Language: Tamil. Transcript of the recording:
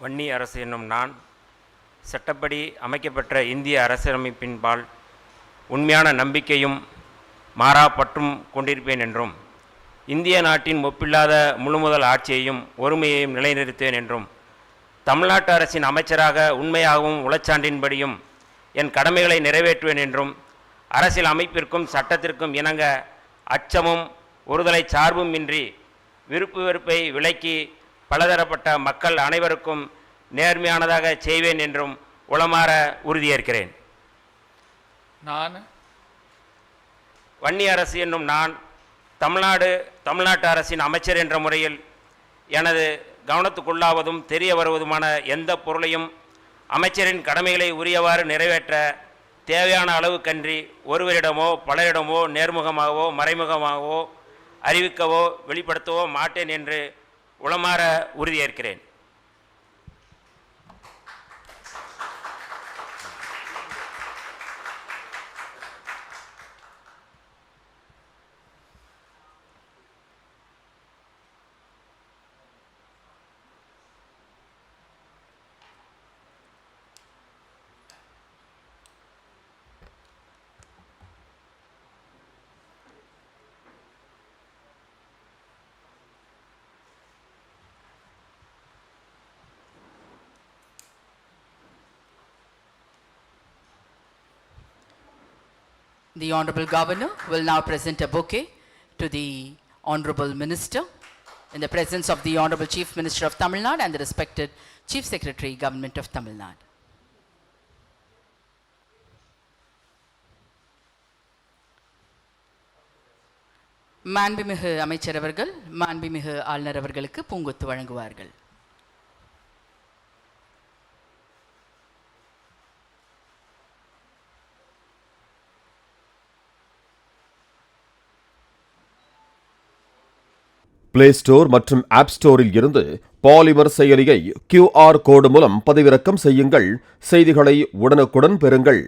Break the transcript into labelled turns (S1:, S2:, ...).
S1: வன்னி அரசு என்னும் நான் சட்டப்படி அமைக்கப்பெற்ற இந்திய அரசியலமைப்பின்பால் உண்மையான நம்பிக்கையும் மாறா பற்றும் கொண்டிருப்பேன் என்றும் இந்திய நாட்டின் ஒப்பில்லாத முழுமுதல் ஆட்சியையும் ஒருமையையும் நிலைநிறுத்துவேன் என்றும் தமிழ்நாட்டு அரசின் அமைச்சராக உண்மையாகவும் உளச்சான்றின்படியும் என் கடமைகளை நிறைவேற்றுவேன் என்றும் அரசியல் அமைப்பிற்கும் சட்டத்திற்கும் இணங்க அச்சமும் ஒருதலை சார்பும் இன்றி விருப்பு வெறுப்பை விலக்கி பலதரப்பட்ட மக்கள் அனைவருக்கும் நேர்மையானதாக செய்வேன் என்றும் உளமாற உறுதியேற்கிறேன்.
S2: நான்
S1: வன்னி அரசு என்னும் நான் தமிழ்நாட்டு அரசின் அமைச்சர் என்ற முறையில் எனது கவனத்துக்குள்ளாவதும் தெரிய வருவதுமான எந்த பொருளையும் அமைச்சரின் கடமைகளை உரியவாறு நிறைவேற்ற தேவையான அளவுக்கன்றி ஒருவரிடமோ பலரிடமோ நேர்முகமாகவோ மறைமுகமாகவோ அறிவிக்கவோ வெளிப்படுத்தவோ மாட்டேன் என்று உளமாற உறுதியேற்கிறேன்.
S3: The Honorable Governor will now present a bouquet to the Honorable Minister in the presence of the Honorable Chief Minister of Tamil Nadu and the respected Chief Secretary, Government of Tamil Nadu. மாண்புமிகு அமைச்சர் அவர்கள் மாண்புமிகு ஆளுநர் அவர்களுக்கு பூங்கொத்து வழங்குவார்கள்.
S4: பிளே ஸ்டோர் மற்றும் ஆப் ஸ்டோரில் இருந்து பாலிமர் செயலியை QR கோடு மூலம் பதிவிறக்கம் செய்யுங்கள். செய்திகளை உடனுக்குடன் பெறுங்கள்.